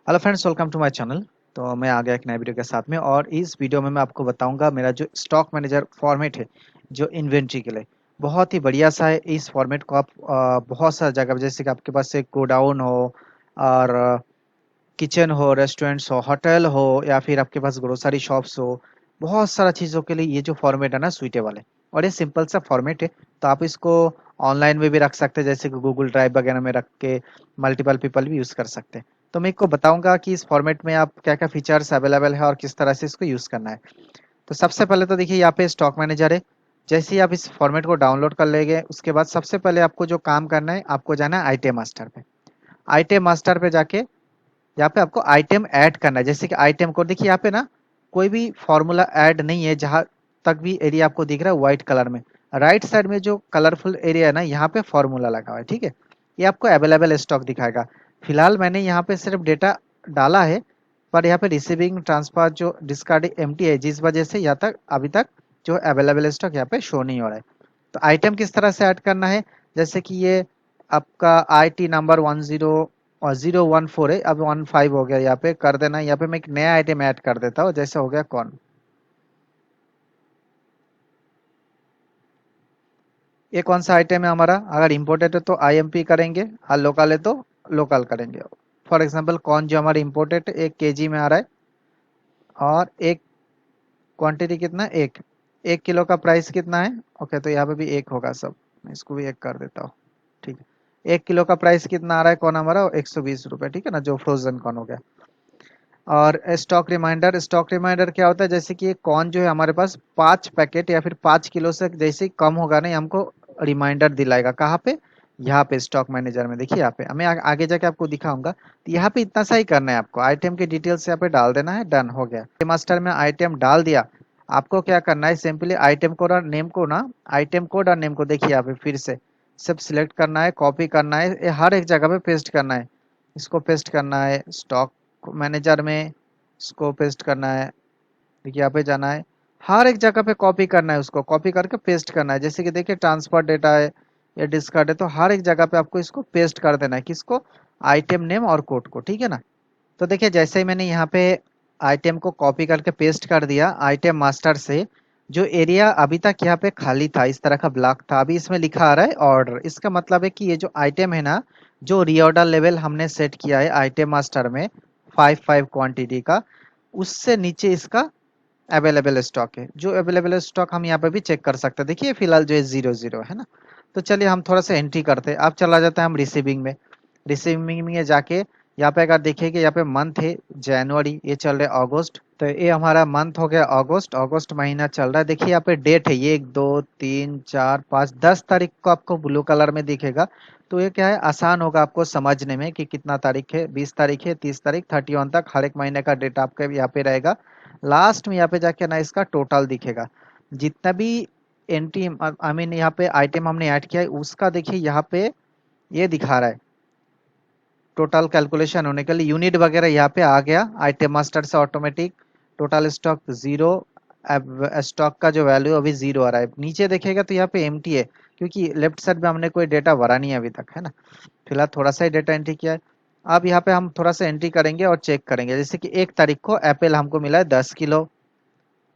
Hello friends, welcome to my channel. तो मैं आ गया एक नए वीडियो के साथ में, और इस वीडियो में मैं आपको बताऊंगा मेरा जो स्टॉक मैनेजर फॉर्मेट है जो इन्वेंट्री के लिए बहुत ही बढ़िया सा है। इस फॉर्मेट को आप बहुत सारी जगह, जैसे कि आपके पास एक गोडाउन हो और किचन हो, रेस्टोरेंट्स हो, होटल हो, या फिर आपके पास ग्रोसरी शॉप्स हो, बहुत सारा चीज़ों के लिए ये जो फॉर्मेट है ना सुइटेबल है। और ये सिंपल सा फॉर्मेट है, तो आप इसको ऑनलाइन में भी रख सकते हैं, जैसे कि गूगल ड्राइव वगैरह में रख के मल्टीपल पीपल भी यूज़ कर सकते हैं। तो मैं आपको बताऊंगा कि इस फॉर्मेट में आप क्या क्या फीचर्स अवेलेबल है और किस तरह से इसको यूज़ करना है। तो सबसे पहले तो देखिए, यहाँ पे स्टॉक मैनेजर है। जैसे ही आप इस फॉर्मेट को डाउनलोड कर लेंगे, उसके बाद सबसे पहले आपको जो काम करना है, आपको जाना है आईटीएम मास्टर पे। आईटीएम मास्टर पे जाके यहाँ पे आपको आइटम ऐड करना है। जैसे कि आइटम को देखिए, यहाँ पे ना कोई भी फॉर्मूला ऐड नहीं है। जहां तक भी एरिया आपको दिख रहा है व्हाइट कलर में, राइट साइड में जो कलरफुल एरिया है ना, यहाँ पे फॉर्मूला लगा हुआ है। ठीक है, ये आपको अवेलेबल स्टॉक दिखाएगा। फिलहाल मैंने यहाँ पे सिर्फ डेटा डाला है, पर यहाँ पे रिसीविंग ट्रांसफर जो डिस्कार्ड एम्प्टी है, जिस वजह से यहाँ तक अभी तक जो अवेलेबल स्टॉक यहाँ पे शो नहीं हो रहा है। तो आइटम किस तरह से ऐड करना है, जैसे कि ये आपका IT नंबर 10 और 014 है, अब 15 हो गया, यहाँ पे कर देना। यहाँ पे मैं एक नया आइटम ऐड कर देता हूँ, जैसे हो गया कौन। ये कौन सा आइटम है हमारा, अगर इम्पोर्टेड है तो IMP करेंगे, और लोकल है तो लोकल करेंगे। फॉर एग्जांपल कौन जो हमारा इम्पोर्टेड 1 kg में आ रहा है, और एक क्वांटिटी कितना, 1 किलो का प्राइस कितना है। ओके, तो यहाँ पे भी एक होगा सब, मैं इसको भी एक कर देता हूँ। ठीक है, 1 किलो का प्राइस कितना आ रहा है कौन हमारा, 120 रुपये। ठीक है ना, जो फ्रोजन कौन हो गया। और स्टॉक रिमाइंडर क्या होता है, जैसे कि एक कौन जो है हमारे पास 5 पैकेट या फिर 5 किलो से जैसे ही कम होगा ना, ये हमको रिमाइंडर दिलाएगा। कहाँ पे, यहाँ पे स्टॉक मैनेजर में। देखिए यहाँ पे मैं आगे जाके आपको दिखाऊंगा। तो यहाँ पे इतना सा ही करना है आपको, आइटम के डिटेल्स यहाँ पे डाल देना है, डन हो गया। मास्टर में आइटम डाल दिया। आपको क्या करना है, सिंपली आइटम कोड और नेम को ना, आइटम कोड और नेम को देखिए यहाँ पे फिर से सब सिलेक्ट करना है, कॉपी करना है, ये हर एक जगह पे पेस्ट करना है। इसको पेस्ट करना है स्टॉक मैनेजर में, इसको पेस्ट करना है। देखिए यहाँ पे जाना है, हर एक जगह पे कॉपी करना है, उसको कॉपी करके पेस्ट करना है। जैसे कि देखिए ट्रांसफर डेटा है या डिस्कार्ड है, तो हर एक जगह पे आपको इसको पेस्ट कर देना है, किसको, आइटम नेम और कोड को। ठीक है ना। तो देखिए जैसे ही मैंने यहाँ पे आइटम को कॉपी करके पेस्ट कर दिया आइटम मास्टर से, जो एरिया अभी तक यहाँ पे खाली था, इस तरह का ब्लॉक था, अभी इसमें लिखा आ रहा है ऑर्डर। इसका मतलब है कि ये जो आइटम है ना, जो रीऑर्डर लेवल हमने सेट किया है आइटम मास्टर में 5 क्वांटिटी का, उससे नीचे इसका अवेलेबल स्टॉक है। जो अवेलेबल स्टॉक हम यहाँ पे भी चेक कर सकते हैं। देखिए फिलहाल जो है 0 0 है ना। तो चलिए हम थोड़ा सा एंट्री करते हैं। अब चला जाता है हम रिसीविंग में। रिसीविंग में जाके यहाँ पे अगर देखिए, यहाँ पे मंथ है जनवरी, ये चल रहा है अगस्त, तो ये हमारा मंथ हो गया अगस्त। अगस्त महीना चल रहा है। देखिए यहाँ पे डेट है, ये 1 2 3 4 5 10 तारीख को आपको ब्लू कलर में दिखेगा। तो ये क्या है, आसान होगा आपको समझने में कि कितना तारीख है, 20 तारीख है, 30 तारीख, 31 तक हर एक महीने का डेटा आपका यहाँ पे रहेगा। लास्ट में यहाँ पे जाके ना इसका टोटल दिखेगा, जितना भी एंट्री आई मीन यहाँ पे आइटम हमने ऐड किया है उसका। देखिए यहाँ पे ये दिखा रहा है टोटल कैलकुलेशन होने के लिए यूनिट वगैरह यहाँ पे आ गया आइटम मास्टर से ऑटोमेटिक। टोटल स्टॉक 0, स्टॉक का जो वैल्यू अभी 0 आ रहा है। नीचे देखेगा तो यहाँ पे एम्प्टी है, क्योंकि लेफ्ट साइड में हमने कोई डेटा भरा नहीं है अभी तक, है ना। फिलहाल थोड़ा सा ही डेटा एंट्री किया है। अब यहाँ पे हम थोड़ा सा एंट्री करेंगे और चेक करेंगे। जैसे कि 1 तारीख को एप्पल हमको मिला है 10 किलो,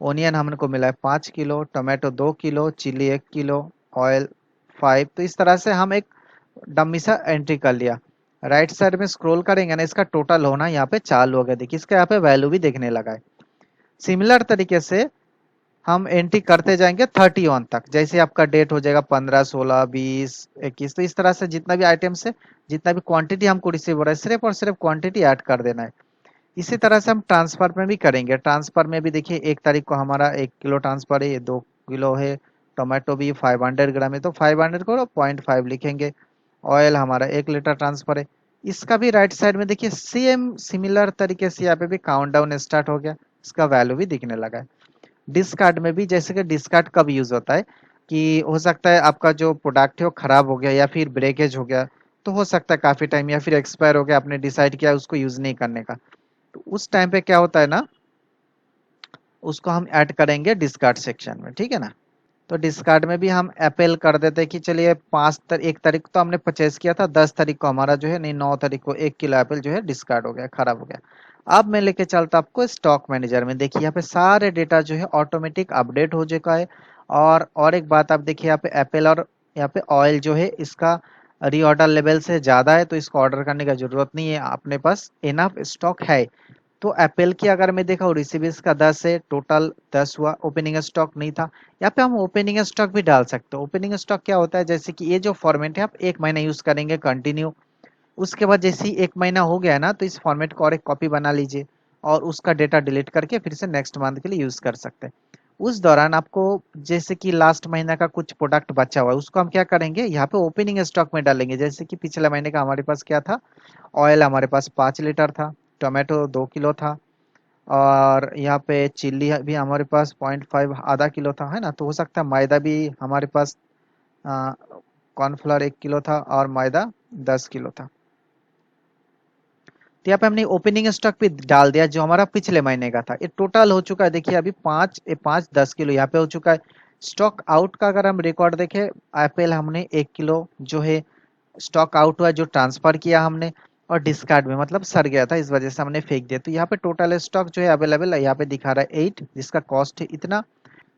ओनियन हमको मिला है 5 kilo, tomato 2 kilo, chili 1 kilo, oil 5। तो इस तरह से हम एक डम्मी सा एंट्री कर लिया। राइट साइड में स्क्रॉल करेंगे ना, इसका टोटल होना यहाँ पे चालू हो गया। देखिए इसका यहाँ पे वैल्यू भी देखने लगा है। सिमिलर तरीके से हम एंट्री करते जाएंगे 31 तक। जैसे आपका डेट हो जाएगा 15 16 20 21, तो इस तरह से जितना भी आइटम्स है, जितना भी क्वांटिटी हमको रिसीव हो रहा है, सिर्फ और सिर्फ क्वांटिटी ऐड कर देना है। इसी तरह से हम ट्रांसफर में भी करेंगे। ट्रांसफर में भी देखिए 1 तारीख को हमारा 1 किलो ट्रांसफर है, ये 2 किलो है। टोमेटो भी 500 ग्राम है, तो 500 को 0.5 लिखेंगे। ऑयल हमारा 1 लीटर ट्रांसफर है। इसका भी राइट साइड में देखिए सेम सिमिलर तरीके से यहाँ पे भी काउंटडाउन स्टार्ट हो गया, इसका वैल्यू भी दिखने लगा है। डिस्कार्ड में भी, जैसे कि डिस्कार्ड कब यूज होता है, कि हो सकता है आपका जो प्रोडक्ट है वो खराब हो गया या फिर ब्रेकेज हो गया, तो हो सकता है काफी टाइम या फिर एक्सपायर हो गया, आपने डिसाइड किया उसको यूज नहीं करने का। तो उस टाइम पे क्या होता है ना, उसको हम ऐड करेंगे डिस्कार्ड सेक्शन में। ठीक है ना। तो डिस्कार्ड में भी हम एप्पल कर देते कि चलिए 1 तारीख तो हमने परचेज किया था, 10 तारीख को हमारा जो है, नहीं 9 तारीख को 1 किलो एप्पल जो है डिस्कार्ड हो गया, खराब हो गया। अब मैं लेके चलता आपको स्टॉक मैनेजर में। देखिए यहाँ पे सारे डेटा जो है ऑटोमेटिक अपडेट हो चुका है। और एक बात आप देखिए यहाँ पे एप्पल और यहाँ पे ऑयल जो है इसका रीऑर्डर लेवल से ज़्यादा है, तो इसको ऑर्डर करने का जरूरत नहीं है, अपने पास इनफ स्टॉक है। तो एप्पल की अगर मैं देखा रिसीवेबल्स का 10 है, टोटल 10 हुआ, ओपनिंग स्टॉक नहीं था। यहाँ पे हम ओपनिंग स्टॉक भी डाल सकते हैं। ओपनिंग स्टॉक क्या होता है, जैसे कि ये जो फॉर्मेट है आप 1 महीना यूज करेंगे कंटिन्यू, उसके बाद जैसे ही 1 महीना हो गया ना, तो इस फॉर्मेट को और एक कॉपी बना लीजिए और उसका डेटा डिलीट करके फिर से नेक्स्ट मंथ के लिए यूज कर सकते हैं। उस दौरान आपको जैसे कि लास्ट महीना का कुछ प्रोडक्ट बचा हुआ है, उसको हम क्या करेंगे, यहाँ पे ओपनिंग स्टॉक में डालेंगे। जैसे कि पिछले महीने का हमारे पास क्या था, ऑयल हमारे पास 5 लीटर था, टोमेटो 2 किलो था, और यहाँ पे चिल्ली भी हमारे पास 0.5 आधा किलो था, है ना। तो हो सकता है मैदा भी हमारे पास, कॉर्नफ्लोर 1 किलो था और मैदा 10 किलो था। तो यहाँ पे हमने ओपनिंग स्टॉक भी डाल दिया जो हमारा पिछले महीने का था। ये टोटल हो चुका है, देखिए अभी 5 10 किलो यहाँ पे हो चुका है। स्टॉक आउट का अगर हम रिकॉर्ड देखें, एप्पल हमने 1 किलो जो है स्टॉक आउट हुआ, जो ट्रांसफर किया हमने, और डिस्कार्ड में मतलब सड़ गया था, इस वजह से हमने फेंक दिया। तो यहाँ पे टोटल स्टॉक जो है अवेलेबल है, यहाँ पे दिखा रहा है 8, जिसका कॉस्ट है इतना।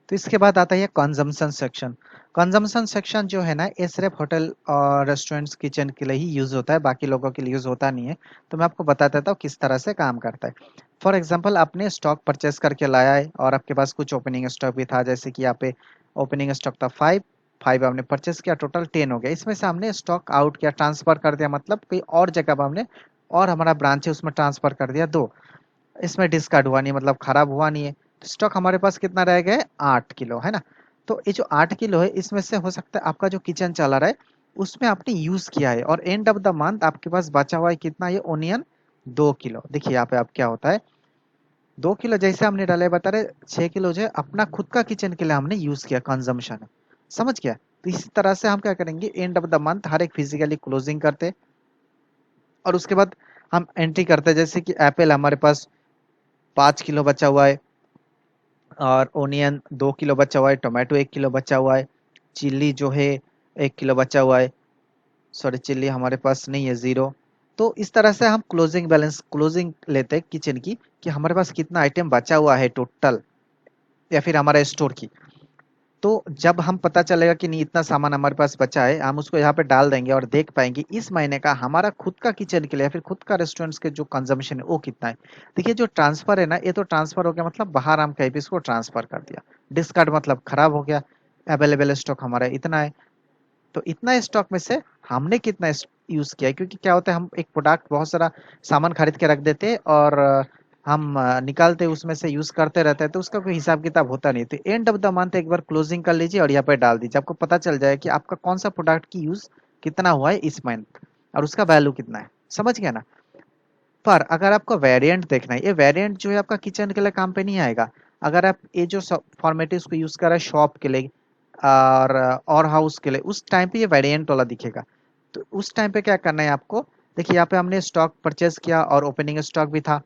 तो इसके बाद आता है कंजम्पशन सेक्शन। कंजम्पशन सेक्शन जो है ना, ये सिर्फ होटल और रेस्टोरेंट्स किचन के लिए ही यूज होता है, बाकी लोगों के लिए यूज होता नहीं है। तो मैं आपको बता देता हूँ किस तरह से काम करता है। फॉर एग्जाम्पल, आपने स्टॉक परचेस करके लाया है और आपके पास कुछ ओपनिंग स्टॉक भी था, जैसे कि यहाँ पे ओपनिंग स्टॉक था 5, 5 हमने परचेस किया, टोटल 10 हो गया। इसमें से हमने स्टॉक आउट किया, ट्रांसफर कर दिया, मतलब कोई और जगह पर हमने, और हमारा ब्रांच है उसमें ट्रांसफर कर दिया 2, इसमें डिस्कार्ड हुआ नहीं, मतलब खराब हुआ नहीं है। स्टॉक हमारे पास कितना रह गया है, 8 किलो, है ना। तो ये जो 8 किलो है, इसमें से हो सकता है आपका जो किचन चला रहा है उसमें आपने यूज किया है, और एंड ऑफ द मंथ आपके पास बचा हुआ है कितना, ये ओनियन 2 किलो। देखिए यहाँ पे आप क्या होता है, 2 किलो जैसे हमने डाले, बता रहे 6 किलो जो है अपना खुद का किचन के लिए हमने यूज किया, कंजम्पशन है, समझ गया। तो इसी तरह से हम क्या करेंगे, एंड ऑफ द मंथ हर एक फिजिकली क्लोजिंग करते, और उसके बाद हम एंट्री करते हैं, जैसे कि एप्पल हमारे पास 5 किलो बचा हुआ है, और ओनियन 2 किलो बचा हुआ है, टोमेटो 1 किलो बचा हुआ है, चिल्ली जो है 1 किलो बचा हुआ है, सॉरी चिल्ली हमारे पास नहीं है, 0। तो इस तरह से हम क्लोजिंग बैलेंस, क्लोजिंग लेते हैं किचन की, कि हमारे पास कितना आइटम बचा हुआ है टोटल, या फिर हमारा स्टोर की। तो जब हम पता चलेगा कि नहीं इतना सामान हमारे पास बचा है, हम उसको यहाँ पे डाल देंगे और देख पाएंगे इस महीने का हमारा खुद का किचन के लिए या फिर खुद का रेस्टोरेंट्स के जो कंजम्पशन है वो कितना है। देखिए जो ट्रांसफर है ना, ये तो ट्रांसफर हो गया, मतलब बाहर हम कहीं भी इसको ट्रांसफर कर दिया। डिस्कार्ड मतलब खराब हो गया, अवेलेबल स्टॉक हमारा इतना है। तो इतना स्टॉक में से हमने कितना यूज किया है, क्योंकि क्या होता है, हम एक प्रोडक्ट बहुत सारा सामान खरीद के रख देते हैं और हम निकालते उसमें से यूज करते रहते हैं, तो उसका कोई हिसाब किताब होता नहीं। तो एंड ऑफ द मंथ एक बार क्लोजिंग कर लीजिए और यहाँ पे डाल दीजिए, आपको पता चल जाए कि आपका कौन सा प्रोडक्ट की यूज कितना हुआ है इस मंथ, और उसका वैल्यू कितना है, समझ गया ना। पर अगर आपको वेरिएंट देखना है, ये वेरिएंट जो है आपका किचन के लिए काम पे नहीं आएगा। अगर आप ये जो फॉर्मेट है उसको यूज कर रहे हैं शॉप के लिए और हाउस के लिए, उस टाइम पे ये वेरिएंट वाला दिखेगा। तो उस टाइम पे क्या करना है आपको, देखिए यहाँ पे हमने स्टॉक परचेज किया और ओपनिंग स्टॉक भी था,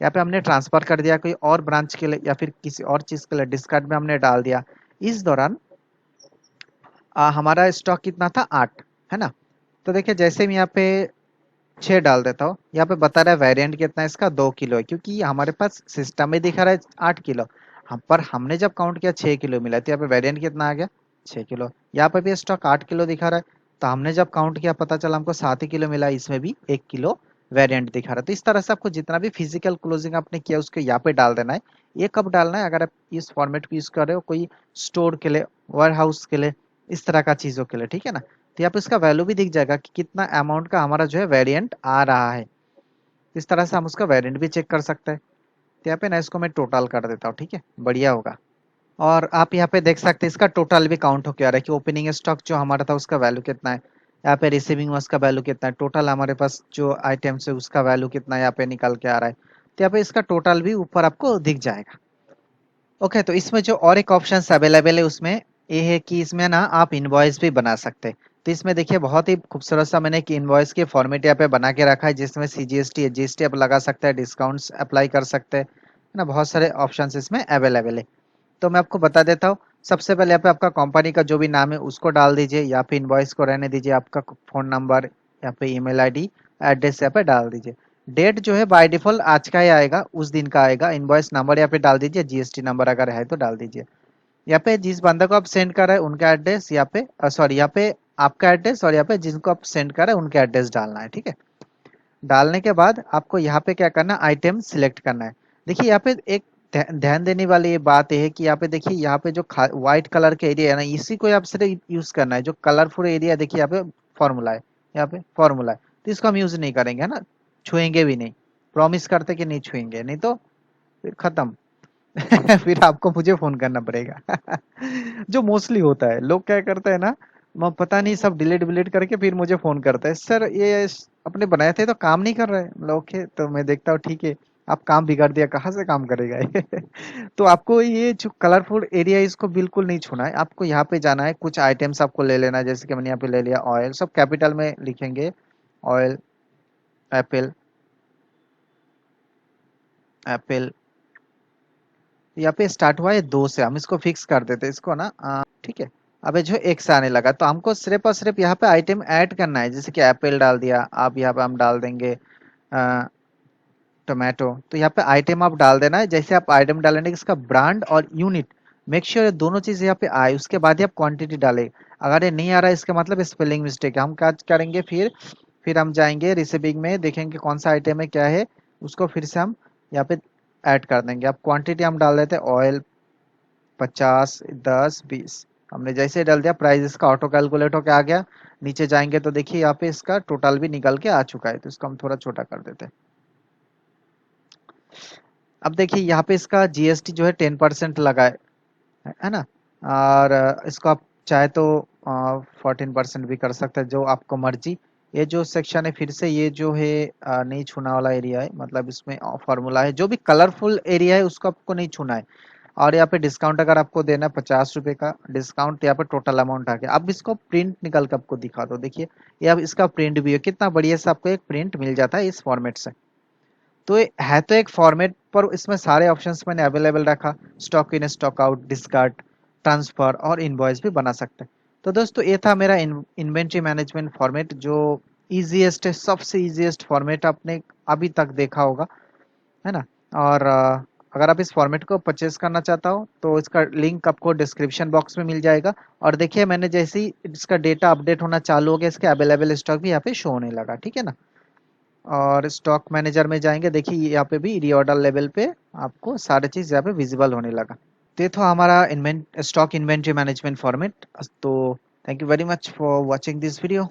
यहाँ पे हमने ट्रांसफर कर दिया कोई और ब्रांच के लिए या फिर किसी और चीज के लिए, डिस्कार्ड में हमने डाल दिया। इस दौरान हमारा स्टॉक कितना था, 8, है ना। तो देखिए जैसे मैं यहाँ पे 6 डाल देता हूँ, यहाँ पे बता रहा है वेरिएंट कितना है इसका, 2 किलो है, क्योंकि हमारे पास सिस्टम में दिखा रहा है 8 किलो, हम पर हमने जब काउंट किया 6 किलो मिला, तो यहाँ पे वेरिएंट कितना आ गया, 6 किलो। यहाँ पे भी स्टॉक 8 किलो दिखा रहा है, तो हमने जब काउंट किया पता चला हमको 7 ही किलो मिला, इसमें भी 1 किलो वेरिएंट दिखा रहा है। तो इस तरह से आपको जितना भी फिजिकल क्लोजिंग आपने किया उसको यहाँ पे डाल देना है। ये कब डालना है, अगर आप इस फॉर्मेट को यूज कर रहे हो कोई स्टोर के लिए, वेयर हाउस के लिए, इस तरह का चीजों के लिए, ठीक है ना। तो यहाँ पे इसका वैल्यू भी दिख जाएगा कि कितना अमाउंट का हमारा जो है वेरिएंट आ रहा है। इस तरह से हम उसका वेरिएंट भी चेक कर सकते हैं। तो यहाँ पे ना इसको मैं टोटल कर देता हूँ, ठीक है, बढ़िया होगा। और आप यहाँ पे देख सकते हैं इसका टोटल भी काउंट होकर आ रहा है कि ओपनिंग स्टॉक जो हमारा था उसका वैल्यू कितना है, यहाँ पे रिसीविंग हुआ उसका वैल्यू कितना है, टोटल हमारे पास जो आइटम्स है उसका वैल्यू कितना है यहाँ पे निकल के आ रहा है। तो यहाँ पे इसका टोटल भी ऊपर आपको दिख जाएगा। ओके, तो इसमें जो और एक ऑप्शन अवेलेबल है उसमें ये है कि इसमें ना आप इनवॉइस भी बना सकते हैं। तो इसमें देखिए बहुत ही खूबसूरत सा मैंने कि इनवॉइस के फॉर्मेट यहाँ पे बना के रखा है, जिसमें सीजीएसटी जीएसटी आप लगा सकते हैं, डिस्काउंट्स अप्लाई कर सकते हैं, है ना। बहुत सारे ऑप्शंस इसमें अवेलेबल है। तो मैं आपको बता देता हूँ, सबसे पहले यहाँ पे आपका कंपनी का जो भी नाम है उसको डाल दीजिए, यहाँ पे इनवॉइस को रहने दीजिए, आपका फोन नंबर, यहाँ पे ईमेल आईडी, एड्रेस यहाँ पे डाल दीजिए। डेट जो है बाय डिफॉल्ट आज का ही आएगा, उस दिन का आएगा। इनवॉइस नंबर यहाँ पे डाल दीजिए, जीएसटी नंबर अगर है तो डाल दीजिए। यहाँ पे जिस बंदा को आप सेंड कर रहे हैं उनका एड्रेस, यहाँ पे सॉरी यहाँ पे आपका एड्रेस, और यहाँ पे जिनको आप सेंड कर रहे हैं उनका एड्रेस डालना है, ठीक है। डालने के बाद आपको यहाँ पे क्या करना है, आइटम सिलेक्ट करना है। देखिए यहाँ पे एक ध्यान देने वाली ये बात है कि यहाँ पे देखिए, यहाँ पे जो व्हाइट कलर के एरिया है ना, इसी को आप सिर्फ यूज करना है। जो कलरफुल एरिया देखिए यहाँ पे फॉर्मूला है, यहाँ पे फॉर्मूला है, तो इसको हम यूज नहीं करेंगे, है ना, छुएंगे भी नहीं। प्रॉमिस करते कि नहीं छुएंगे, नहीं तो फिर खत्म। फिर आपको मुझे फोन करना पड़ेगा। जो मोस्टली होता है, लोग क्या करते हैं ना, पता नहीं सब डिलीट विलीट करके फिर मुझे फोन करता है, सर ये अपने बनाए थे तो काम नहीं कर रहे। मतलब ओके, तो मैं देखता हूँ ठीक है, आप काम बिगाड़ दिया, कहाँ से काम करेगा ये। तो आपको ये जो कलरफुल एरिया है इसको बिल्कुल नहीं छूना है। आपको यहाँ पे जाना है, कुछ आइटम्स आपको ले लेना है, जैसे कि मैंने यहाँ पे ले लिया ऑयल, सब कैपिटल में लिखेंगे, ऑयल, एप्पल, एप्पल। यहाँ पे स्टार्ट हुआ है 2 से, हम इसको फिक्स कर देते हैं इसको ना, ठीक है। अब ये जो 1 से आने लगा, तो हमको सिर्फ और सिर्फ यहाँ पे आइटम ऐड करना है, जैसे कि एप्पल डाल दिया, आप यहाँ पे हम डाल देंगे टोमेटो। तो यहाँ पे आइटम आप डाल देना है। जैसे आप आइटम डालेंगे, इसका ब्रांड और यूनिट, मेक श्योर ये दोनों चीजें यहाँ पे आए, उसके बाद ही आप क्वांटिटी डालें। अगर ये नहीं आ रहा है, इसका मतलब स्पेलिंग मिस्टेक है। हम क्या करेंगे, फिर हम जाएंगे रिसीविंग में, देखेंगे कौन सा आइटम है, क्या है, उसको फिर से हम यहाँ पे ऐड कर देंगे। अब क्वांटिटी हम डाल देते हैं, ऑयल 50, 10, 20। हमने जैसे ही डाल दिया, प्राइस इसका ऑटो कैलकुलेट होके आ गया। नीचे जाएंगे तो देखिए यहाँ पे इसका टोटल भी निकल के आ चुका है, तो इसको हम थोड़ा छोटा कर देते हैं। अब देखिए यहाँ पे इसका जीएसटी जो है 10% लगा है ना। और इसको आप चाहे तो 14% भी कर सकते हैं, जो आपको मर्जी। ये जो सेक्शन है, फिर से ये जो है नहीं छूना वाला एरिया है, मतलब इसमें फॉर्मूला है, जो भी कलरफुल एरिया है उसको आपको नहीं छूना है। और यहाँ पे डिस्काउंट अगर आपको देना है 50 रुपए का डिस्काउंट, यहाँ पे टोटल अमाउंट आ गया। अब इसको प्रिंट निकल के आपको दिखा दो, देखिए ये अब इसका प्रिंट भी है, कितना बढ़िया से आपको एक प्रिंट मिल जाता है इस फॉर्मेट से। तो ये है तो एक फॉर्मेट, पर इसमें सारे ऑप्शंस मैंने अवेलेबल रखा, stock in, stock out, discard, transfer और इनवॉइस भी बना सकते हैं। तो दोस्तों ये था मेरा इन्वेंट्री मैनेजमेंट फॉर्मेट, जो इजीएस्ट है, सबसे इजीएस्ट फॉर्मेट आपने अभी तक देखा होगा, है ना। और अगर आप इस फॉर्मेट को परचेज करना चाहता हो तो इसका लिंक आपको डिस्क्रिप्शन बॉक्स में मिल जाएगा। और देखिए मैंने जैसे ही इसका डेटा अपडेट होना चालू हो गया, इसके अवेलेबल स्टॉक भी यहाँ पे शो होने लगा, ठीक है ना। और स्टॉक मैनेजर में जाएंगे, देखिए यहाँ पे भी रीऑर्डर लेवल पे आपको सारी चीज यहाँ पे विजिबल होने लगा। तो ये था हमारा स्टॉक इन्वेंट्री मैनेजमेंट फॉर्मेट। तो thank you very much for watching this video.